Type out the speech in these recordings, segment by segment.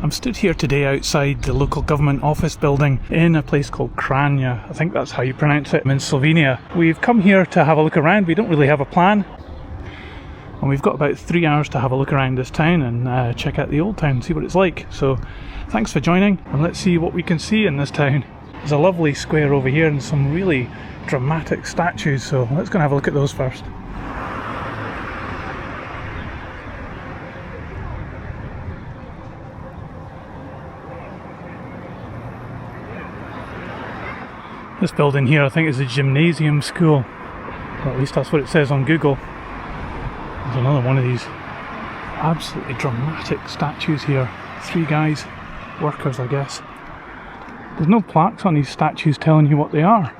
I'm stood here today outside the local government office building in a place called Kranj. I think that's how you pronounce it. I'm in Slovenia. We've come here to have a look around. We don't really have a plan. And we've got about 3 hours to have a look around this town and check out the old town, see what it's like. So thanks for joining, and let's see what we can see in this town. There's a lovely square over here and some really dramatic statues, so let's go and have a look at those first. This building here I think is a gymnasium school, or at least that's what it says on Google. There's another one of these absolutely dramatic statues here. 3 guys, workers I guess. There's no plaques on these statues telling you what they are.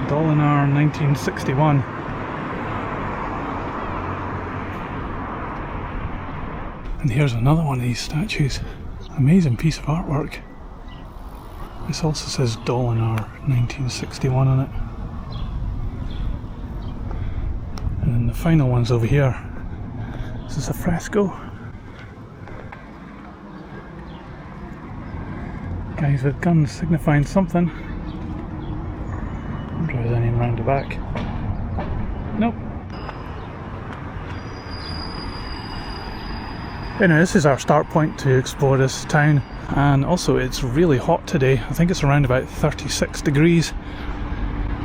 Ljubljana 1961. And here's another one of these statues. Amazing piece of artwork. This also says Ljubljana 1961 on it. And then the final one's over here. This is a fresco. Guys with guns signifying something. I wonder if there's anything round the back. Nope. Anyway, this is our start point to explore this town. And also it's really hot today. I think it's around about 36 degrees.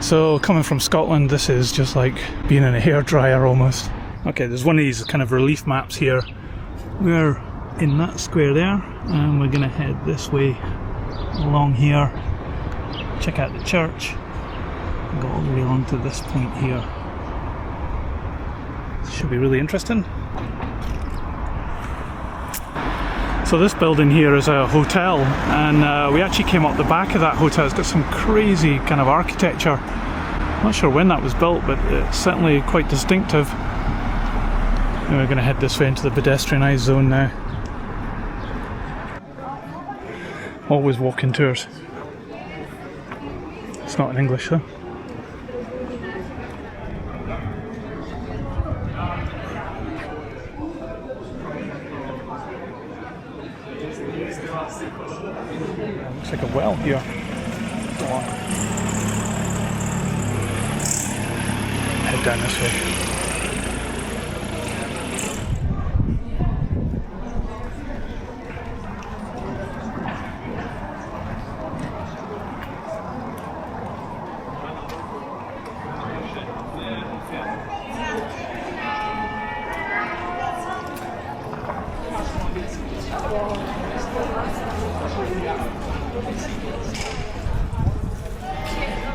So coming from Scotland, this is just like being in a hairdryer almost. Okay, there's one of these kind of relief maps here. We're in that square there, and we're gonna head this way along here, check out the church, and go all the way along to this point here. This should be really interesting. So this building here is a hotel, and we actually came up the back of that hotel. It's got some crazy kind of architecture. I'm not sure when that was built, but it's certainly quite distinctive. And we're going to head this way into the pedestrianised zone now. Always walking tours. It's not in English though. Looks like a well here. Go on. Head down this way.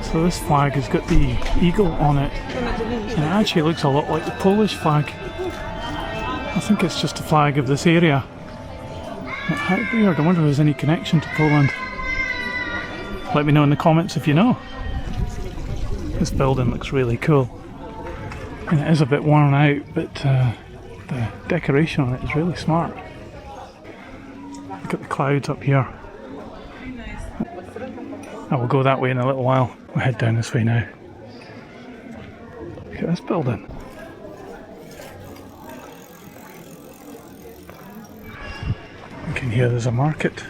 So this flag has got the eagle on it, and it actually looks a lot like the Polish flag. I think it's just a flag of this area. But how weird, I wonder if there's any connection to Poland. Let me know in the comments if you know. This building looks really cool. And it is a bit worn out, but the decoration on it is really smart. Look at the clouds up here. I will go that way in a little while. We'll head down this way now. Look at this building. You can hear there's a market.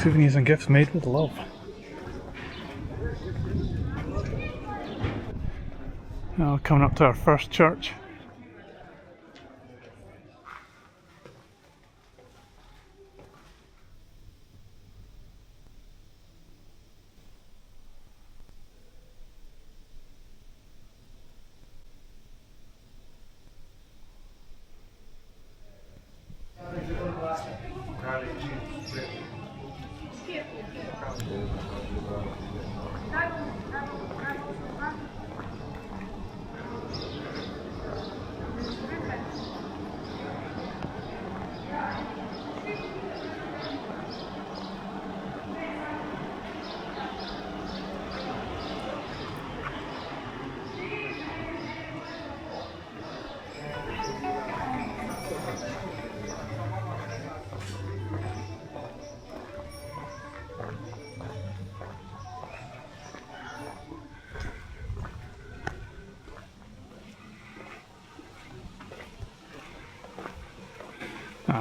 Souvenirs and gifts made with love. Now coming up to our first church.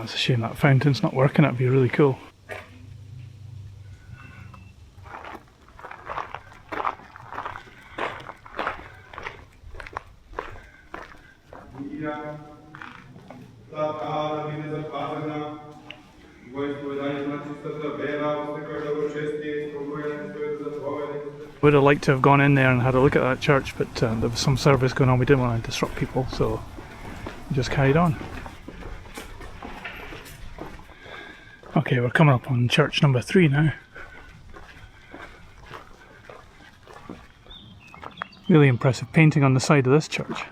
Oh, it's a shame that fountain's not working, that'd be really cool. Would have liked to have gone in there and had a look at that church, but there was some service going on. We didn't want to disrupt people, so we just carried on. Okay, we're coming up on church number 3 now. Really impressive painting on the side of this church.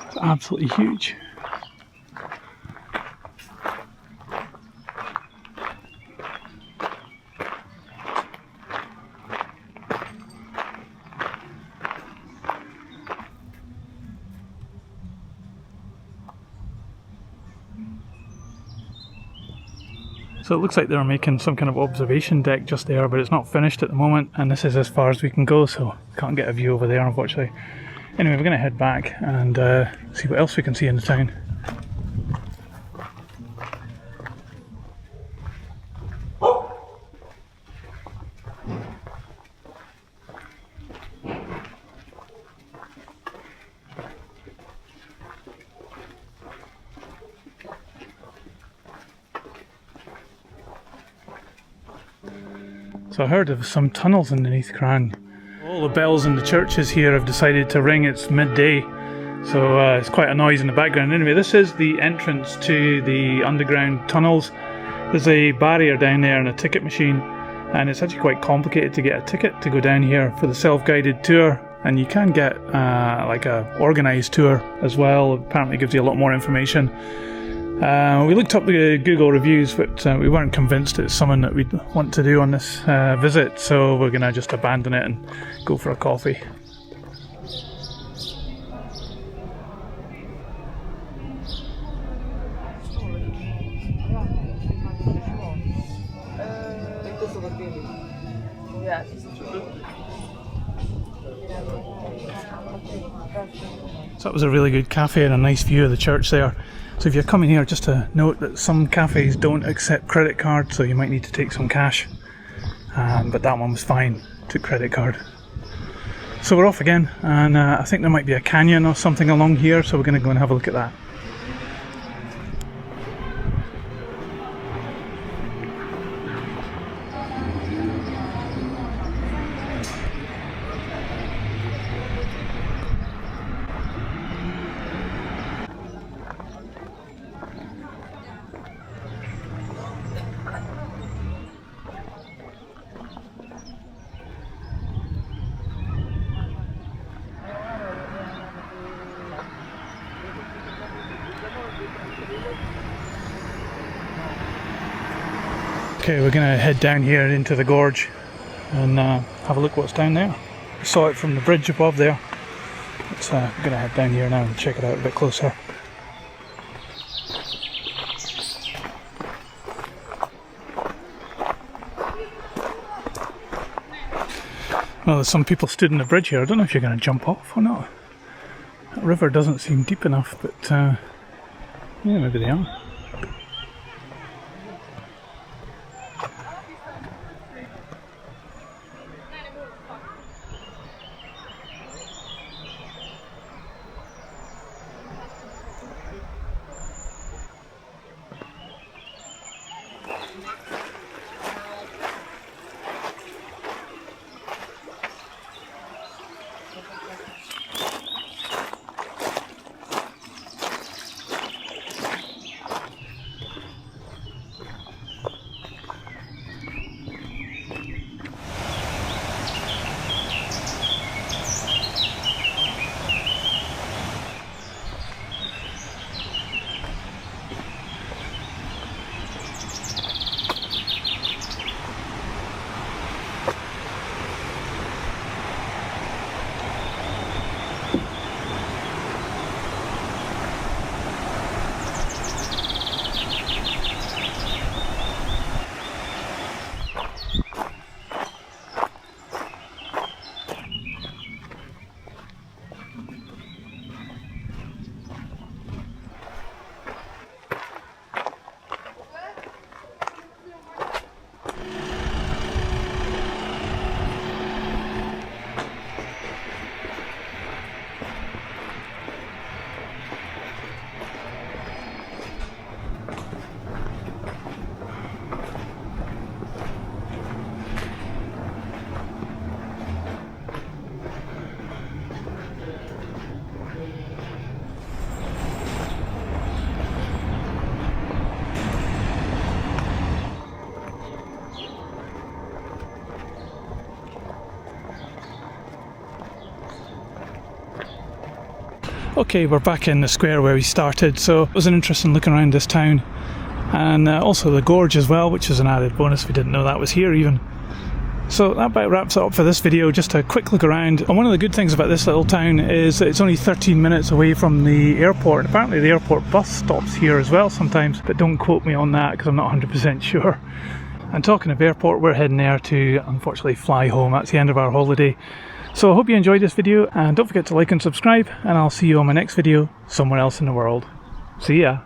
It's absolutely huge. So it looks like they're making some kind of observation deck just there, but it's not finished at the moment, and this is as far as we can go, so can't get a view over there unfortunately. Anyway, we're going to head back and see what else we can see in the town. So I heard of some tunnels underneath Kranj. All the bells in the churches here have decided to ring. It's midday, so it's quite a noise in the background. Anyway, this is the entrance to the underground tunnels. There's a barrier down there and a ticket machine, and it's actually quite complicated to get a ticket to go down here for the self-guided tour. And you can get like a organised tour as well. Apparently gives you a lot more information. We looked up the Google reviews, but we weren't convinced it's something that we'd want to do on this visit, so we're going to just abandon it and go for a coffee. So that was a really good cafe and a nice view of the church there. So if you're coming here, just to note that some cafes don't accept credit cards, so you might need to take some cash. But that one was fine, took credit card. So we're off again, and I think there might be a canyon or something along here, so we're going to go and have a look at that. Okay, we're going to head down here into the gorge and have a look what's down there. We saw it from the bridge above there. Let's going to head down here now and check it out a bit closer. Well, there's some people stood in the bridge here. I don't know if you're going to jump off or not. That river doesn't seem deep enough, but yeah, maybe they are. Okay, we're back in the square where we started, so it was an interesting look around this town, and also the gorge as well, which is an added bonus. We didn't know that was here even. So that about wraps it up for this video. Just a quick look around, and one of the good things about this little town is that it's only 13 minutes away from the airport. Apparently the airport bus stops here as well sometimes, but don't quote me on that because I'm not 100% sure. And talking of airport, we're heading there to unfortunately fly home. That's the end of our holiday. So I hope you enjoyed this video, and don't forget to like and subscribe, and I'll see you on my next video somewhere else in the world. See ya!